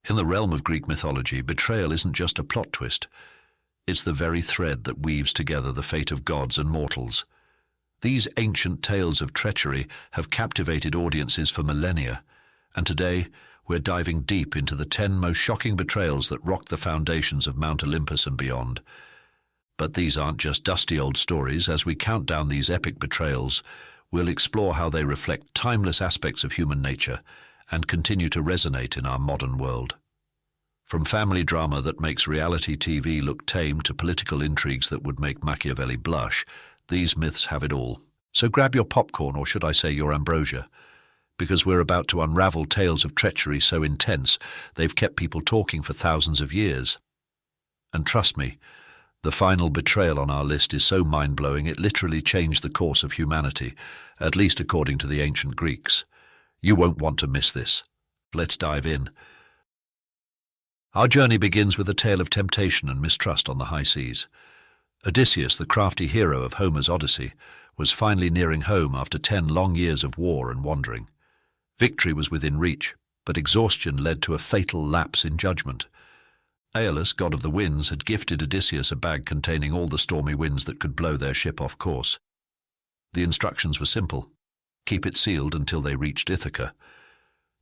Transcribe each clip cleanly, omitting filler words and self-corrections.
In the realm of Greek mythology, betrayal isn't just a plot twist. It's the very thread that weaves together the fate of gods and mortals. These ancient tales of treachery have captivated audiences for millennia, and today we're diving deep into the 10 most shocking betrayals that rocked the foundations of Mount Olympus and beyond. But these aren't just dusty old stories. As we count down these epic betrayals, we'll explore how they reflect timeless aspects of human nature and continue to resonate in our modern world. From family drama that makes reality TV look tame to political intrigues that would make Machiavelli blush, these myths have it all. So grab your popcorn, or should I say your ambrosia, because we're about to unravel tales of treachery so intense they've kept people talking for thousands of years. And trust me, the final betrayal on our list is so mind-blowing it literally changed the course of humanity, at least according to the ancient Greeks. You won't want to miss this. Let's dive in. Our journey begins with a tale of temptation and mistrust on the high seas. Odysseus, the crafty hero of Homer's Odyssey, was finally nearing home after 10 long years of war and wandering. Victory was within reach, but exhaustion led to a fatal lapse in judgment. Aeolus, god of the winds, had gifted Odysseus a bag containing all the stormy winds that could blow their ship off course. The instructions were simple: keep it sealed until they reached Ithaca.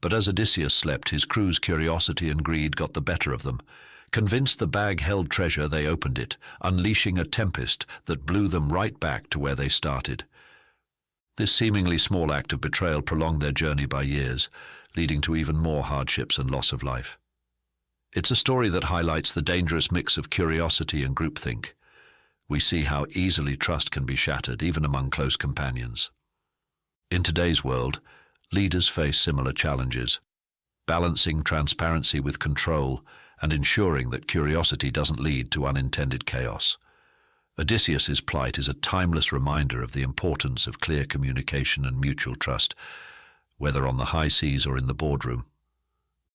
But as Odysseus slept, his crew's curiosity and greed got the better of them. Convinced the bag held treasure, they opened it, unleashing a tempest that blew them right back to where they started. This seemingly small act of betrayal prolonged their journey by years, leading to even more hardships and loss of life. It's a story that highlights the dangerous mix of curiosity and groupthink. We see how easily trust can be shattered, even among close companions. In today's world, leaders face similar challenges, balancing transparency with control and ensuring that curiosity doesn't lead to unintended chaos. Odysseus's plight is a timeless reminder of the importance of clear communication and mutual trust, whether on the high seas or in the boardroom.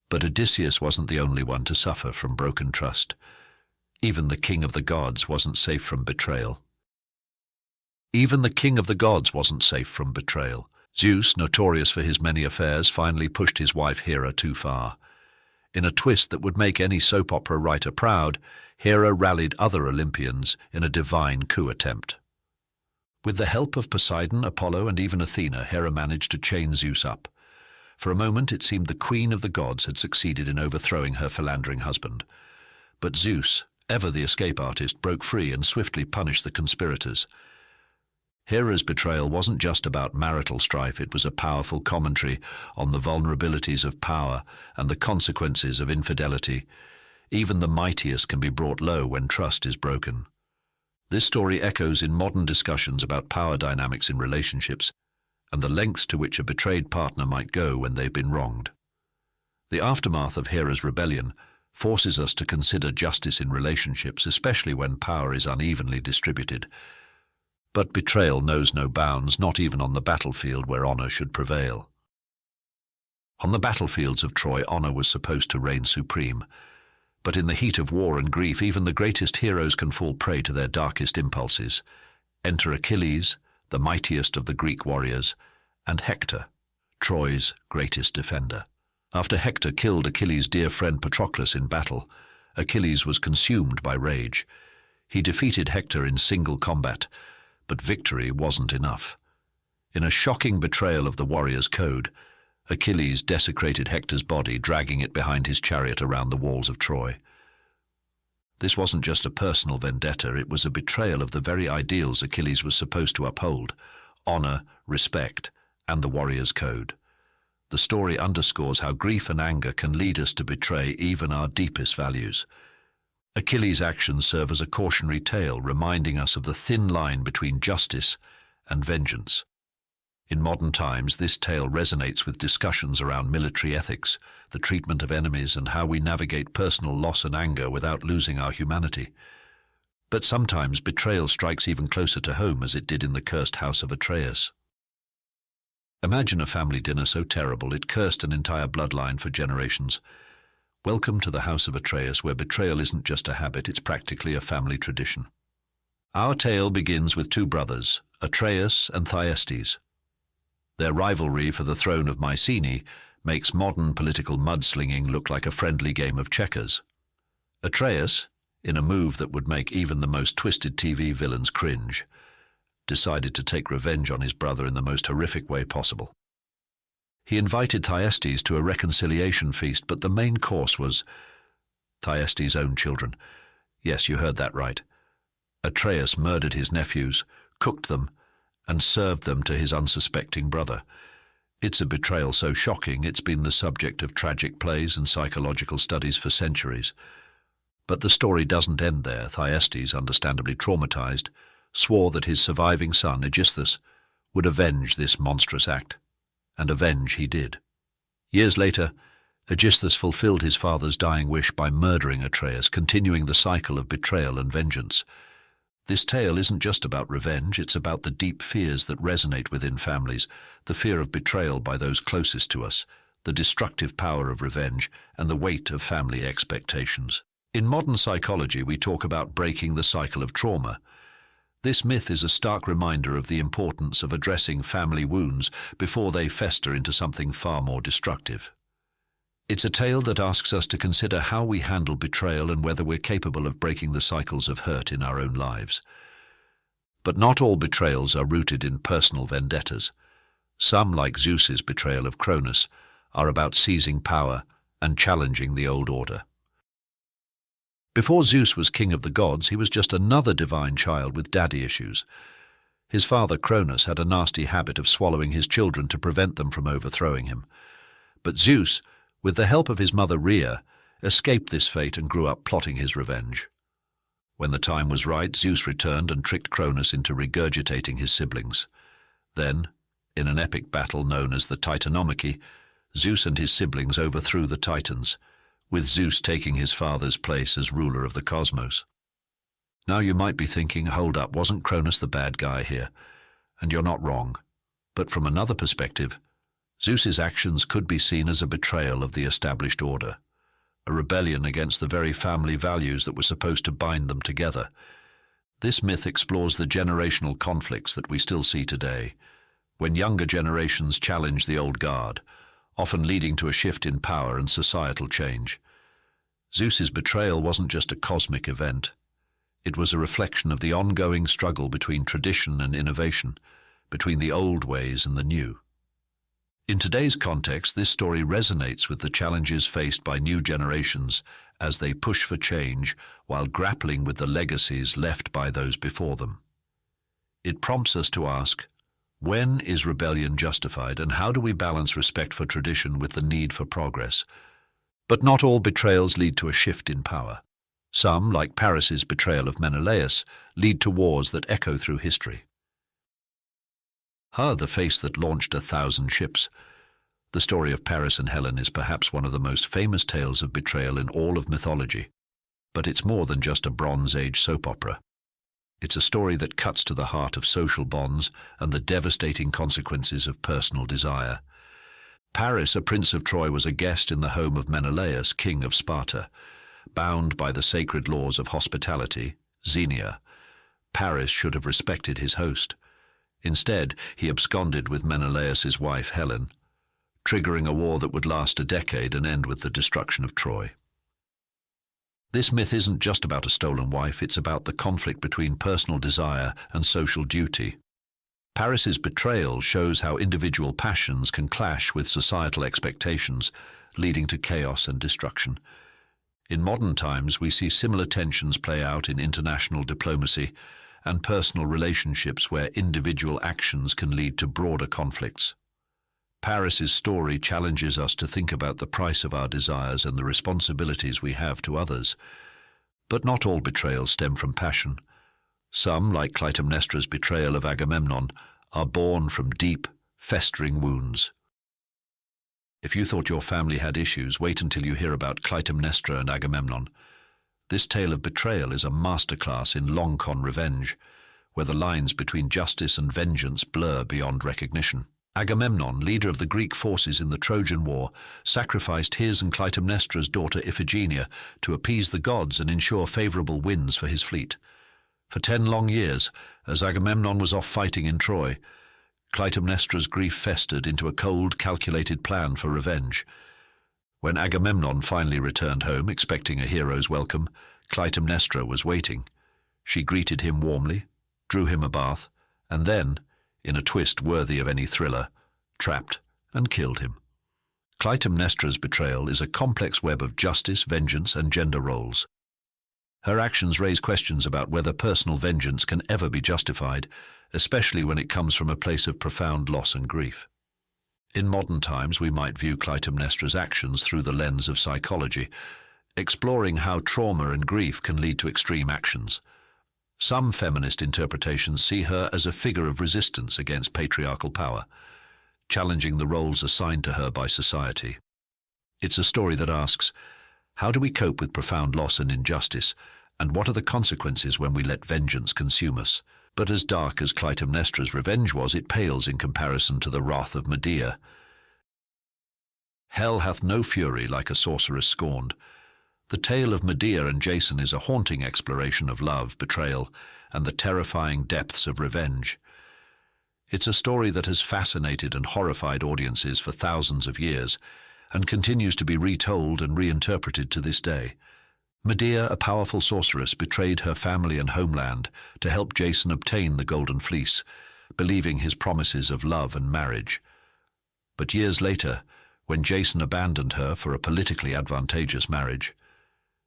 But Odysseus wasn't the only one to suffer from broken trust. Even the king of the gods wasn't safe from betrayal. Zeus, notorious for his many affairs, finally pushed his wife Hera too far. In a twist that would make any soap opera writer proud, Hera rallied other Olympians in a divine coup attempt. With the help of Poseidon, Apollo, and even Athena, Hera managed to chain Zeus up. For a moment, it seemed the queen of the gods had succeeded in overthrowing her philandering husband. But Zeus, ever the escape artist, broke free and swiftly punished the conspirators. Hera's betrayal wasn't just about marital strife, it was a powerful commentary on the vulnerabilities of power and the consequences of infidelity. Even the mightiest can be brought low when trust is broken. This story echoes in modern discussions about power dynamics in relationships and the lengths to which a betrayed partner might go when they've been wronged. The aftermath of Hera's rebellion forces us to consider justice in relationships, especially when power is unevenly distributed. But betrayal knows no bounds, not even on the battlefield where honor should prevail. On the battlefields of Troy, honor was supposed to reign supreme. But in the heat of war and grief, even the greatest heroes can fall prey to their darkest impulses. Enter Achilles, the mightiest of the Greek warriors, and Hector, Troy's greatest defender. After Hector killed Achilles' dear friend Patroclus in battle, Achilles was consumed by rage. He defeated Hector in single combat, but victory wasn't enough. In a shocking betrayal of the warrior's code, Achilles desecrated Hector's body, dragging it behind his chariot around the walls of Troy. This wasn't just a personal vendetta, it was a betrayal of the very ideals Achilles was supposed to uphold: honor, respect, and the warrior's code. The story underscores how grief and anger can lead us to betray even our deepest values. Achilles' actions serve as a cautionary tale, reminding us of the thin line between justice and vengeance. In modern times, this tale resonates with discussions around military ethics, the treatment of enemies, and how we navigate personal loss and anger without losing our humanity. But sometimes betrayal strikes even closer to home, as it did in the cursed house of Atreus. Imagine a family dinner so terrible it cursed an entire bloodline for generations. Welcome to the house of Atreus, where betrayal isn't just a habit, it's practically a family tradition. Our tale begins with two brothers, Atreus and Thyestes. Their rivalry for the throne of Mycenae makes modern political mudslinging look like a friendly game of checkers. Atreus, in a move that would make even the most twisted TV villains cringe, decided to take revenge on his brother in the most horrific way possible. He invited Thyestes to a reconciliation feast, but the main course was Thyestes' own children. Yes, you heard that right. Atreus murdered his nephews, cooked them, and served them to his unsuspecting brother. It's a betrayal so shocking it's been the subject of tragic plays and psychological studies for centuries. But the story doesn't end there. Thyestes, understandably traumatized, swore that his surviving son, Odysseus, would avenge this monstrous act. And avenge he did. Years later, Odysseus fulfilled his father's dying wish by murdering Atreus, continuing the cycle of betrayal and vengeance. This tale isn't just about revenge, it's about the deep fears that resonate within families, the fear of betrayal by those closest to us, the destructive power of revenge, and the weight of family expectations. In modern psychology, we talk about breaking the cycle of trauma. This myth is a stark reminder of the importance of addressing family wounds before they fester into something far more destructive. It's a tale that asks us to consider how we handle betrayal and whether we're capable of breaking the cycles of hurt in our own lives. But not all betrayals are rooted in personal vendettas. Some, like Zeus's betrayal of Cronus, are about seizing power and challenging the old order. Before Zeus was king of the gods, he was just another divine child with daddy issues. His father Cronus had a nasty habit of swallowing his children to prevent them from overthrowing him. But Zeus, with the help of his mother Rhea, escaped this fate and grew up plotting his revenge. When the time was right, Zeus returned and tricked Cronus into regurgitating his siblings. Then, in an epic battle known as the Titanomachy, Zeus and his siblings overthrew the Titans, with Zeus taking his father's place as ruler of the cosmos. Now you might be thinking, hold up, wasn't Cronus the bad guy here? And you're not wrong. But from another perspective, Zeus's actions could be seen as a betrayal of the established order, a rebellion against the very family values that were supposed to bind them together. This myth explores the generational conflicts that we still see today, when younger generations challenge the old guard, often leading to a shift in power and societal change. Zeus's betrayal wasn't just a cosmic event. It was a reflection of the ongoing struggle between tradition and innovation, between the old ways and the new. In today's context, this story resonates with the challenges faced by new generations as they push for change while grappling with the legacies left by those before them. It prompts us to ask, when is rebellion justified, and how do we balance respect for tradition with the need for progress? But not all betrayals lead to a shift in power. Some, like Paris's betrayal of Menelaus, lead to wars that echo through history. The face that launched 1,000 ships. The story of Paris and Helen is perhaps one of the most famous tales of betrayal in all of mythology. But it's more than just a Bronze Age soap opera. It's a story that cuts to the heart of social bonds and the devastating consequences of personal desire. Paris, a prince of Troy, was a guest in the home of Menelaus, king of Sparta. Bound by the sacred laws of hospitality, Xenia, Paris should have respected his host. Instead, he absconded with Menelaus's wife Helen, triggering a war that would last a decade and end with the destruction of Troy. This myth isn't just about a stolen wife, it's about the conflict between personal desire and social duty. Paris's betrayal shows how individual passions can clash with societal expectations, leading to chaos and destruction. In modern times, we see similar tensions play out in international diplomacy and personal relationships where individual actions can lead to broader conflicts. Paris's story challenges us to think about the price of our desires and the responsibilities we have to others. But not all betrayals stem from passion. Some, like Clytemnestra's betrayal of Agamemnon, are born from deep, festering wounds. If you thought your family had issues, wait until you hear about Clytemnestra and Agamemnon. This tale of betrayal is a masterclass in long-con revenge, where the lines between justice and vengeance blur beyond recognition. Agamemnon, leader of the Greek forces in the Trojan War, sacrificed his and Clytemnestra's daughter Iphigenia to appease the gods and ensure favorable winds for his fleet. For 10 long years, as Agamemnon was off fighting in Troy, Clytemnestra's grief festered into a cold, calculated plan for revenge. When Agamemnon finally returned home, expecting a hero's welcome, Clytemnestra was waiting. She greeted him warmly, drew him a bath, and then, in a twist worthy of any thriller, trapped and killed him. Clytemnestra's betrayal is a complex web of justice, vengeance, and gender roles. Her actions raise questions about whether personal vengeance can ever be justified, especially when it comes from a place of profound loss and grief. In modern times, we might view Clytemnestra's actions through the lens of psychology, exploring how trauma and grief can lead to extreme actions. Some feminist interpretations see her as a figure of resistance against patriarchal power, challenging the roles assigned to her by society. It's a story that asks, how do we cope with profound loss and injustice, and what are the consequences when we let vengeance consume us? But as dark as Clytemnestra's revenge was, it pales in comparison to the wrath of Medea. Hell hath no fury like a sorceress scorned. The tale of Medea and Jason is a haunting exploration of love, betrayal, and the terrifying depths of revenge. It's a story that has fascinated and horrified audiences for thousands of years, and continues to be retold and reinterpreted to this day. Medea, a powerful sorceress, betrayed her family and homeland to help Jason obtain the Golden Fleece, believing his promises of love and marriage. But years later, when Jason abandoned her for a politically advantageous marriage,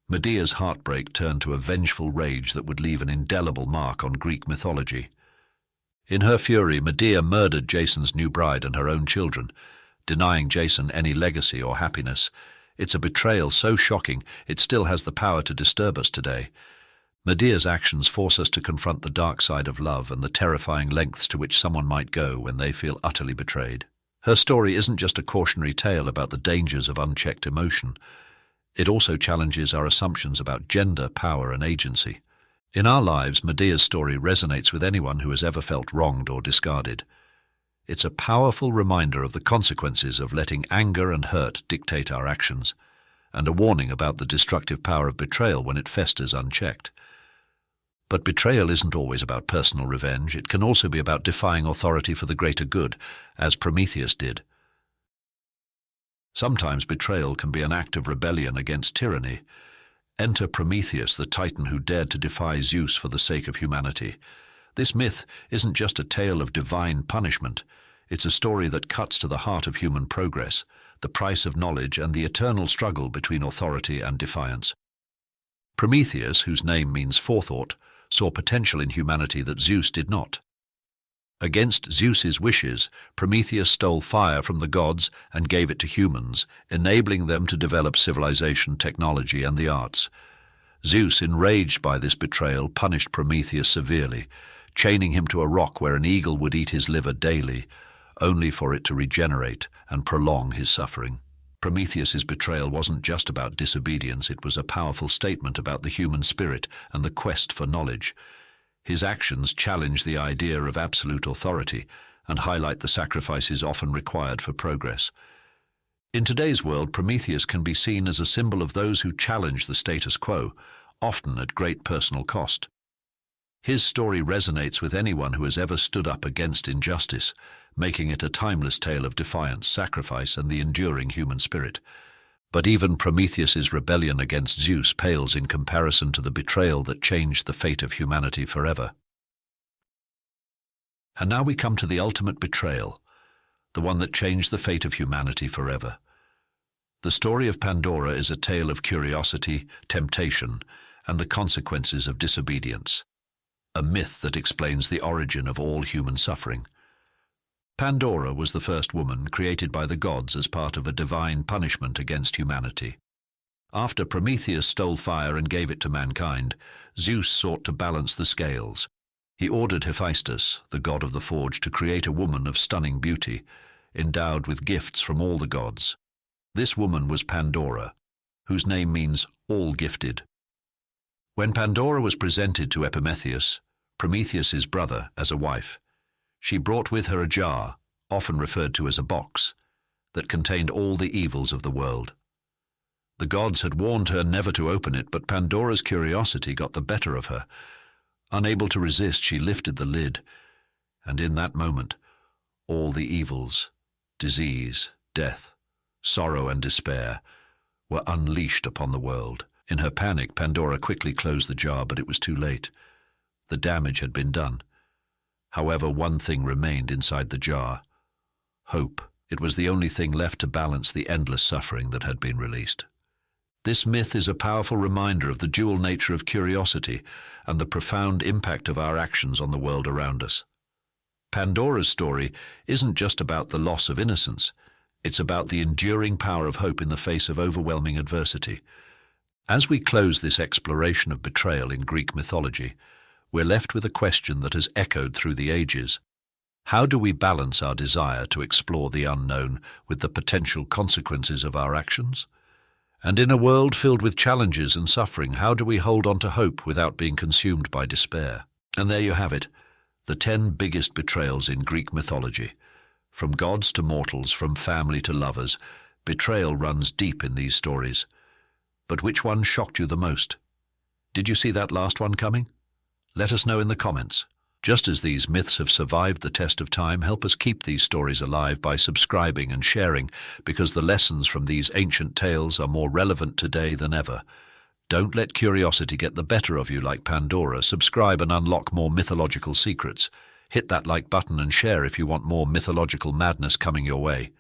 Medea's heartbreak turned to a vengeful rage that would leave an indelible mark on Greek mythology. In her fury, Medea murdered Jason's new bride and her own children, denying Jason any legacy or happiness. It's a betrayal so shocking it still has the power to disturb us today. Medea's actions force us to confront the dark side of love and the terrifying lengths to which someone might go when they feel utterly betrayed. Her story isn't just a cautionary tale about the dangers of unchecked emotion. It also challenges our assumptions about gender, power, and agency. In our lives, Medea's story resonates with anyone who has ever felt wronged or discarded. It's a powerful reminder of the consequences of letting anger and hurt dictate our actions, and a warning about the destructive power of betrayal when it festers unchecked. But betrayal isn't always about personal revenge. It can also be about defying authority for the greater good, as Prometheus did. Sometimes betrayal can be an act of rebellion against tyranny. Enter Prometheus, the titan who dared to defy Zeus for the sake of humanity. This myth isn't just a tale of divine punishment. It's a story that cuts to the heart of human progress, the price of knowledge, and the eternal struggle between authority and defiance. Prometheus, whose name means forethought, saw potential in humanity that Zeus did not. Against Zeus's wishes, Prometheus stole fire from the gods and gave it to humans, enabling them to develop civilization, technology, and the arts. Zeus, enraged by this betrayal, punished Prometheus severely, chaining him to a rock where an eagle would eat his liver daily, only for it to regenerate and prolong his suffering. Prometheus's betrayal wasn't just about disobedience, it was a powerful statement about the human spirit and the quest for knowledge. His actions challenge the idea of absolute authority and highlight the sacrifices often required for progress. In today's world, Prometheus can be seen as a symbol of those who challenge the status quo, often at great personal cost. His story resonates with anyone who has ever stood up against injustice, making it a timeless tale of defiance, sacrifice, and the enduring human spirit. But even Prometheus's rebellion against Zeus pales in comparison to the betrayal that changed the fate of humanity forever. And now we come to the ultimate betrayal, the one that changed the fate of humanity forever. The story of Pandora is a tale of curiosity, temptation, and the consequences of disobedience, a myth that explains the origin of all human suffering. Pandora was the first woman created by the gods as part of a divine punishment against humanity. After Prometheus stole fire and gave it to mankind, Zeus sought to balance the scales. He ordered Hephaestus, the god of the forge, to create a woman of stunning beauty, endowed with gifts from all the gods. This woman was Pandora, whose name means all-gifted. When Pandora was presented to Epimetheus, Prometheus's brother, as a wife, she brought with her a jar, often referred to as a box, that contained all the evils of the world. The gods had warned her never to open it, but Pandora's curiosity got the better of her. Unable to resist, she lifted the lid, and in that moment, All the evils, disease, death, sorrow and despair, were unleashed upon the world. In her panic, Pandora quickly closed the jar, but it was too late. The damage had been done. However, one thing remained inside the jar: hope. It was the only thing left to balance the endless suffering that had been released. This myth is a powerful reminder of the dual nature of curiosity and the profound impact of our actions on the world around us. Pandora's story isn't just about the loss of innocence. It's about the enduring power of hope in the face of overwhelming adversity. As we close this exploration of betrayal in Greek mythology, we're left with a question that has echoed through the ages. How do we balance our desire to explore the unknown with the potential consequences of our actions? And in a world filled with challenges and suffering, how do we hold on to hope without being consumed by despair? And there you have it, the 10 biggest betrayals in Greek mythology. From gods to mortals, from family to lovers, betrayal runs deep in these stories. But which one shocked you the most? Did you see that last one coming? Let us know in the comments. Just as these myths have survived the test of time, help us keep these stories alive by subscribing and sharing, because the lessons from these ancient tales are more relevant today than ever. Don't let curiosity get the better of you like Pandora. Subscribe and unlock more mythological secrets. Hit that like button and share if you want more mythological madness coming your way.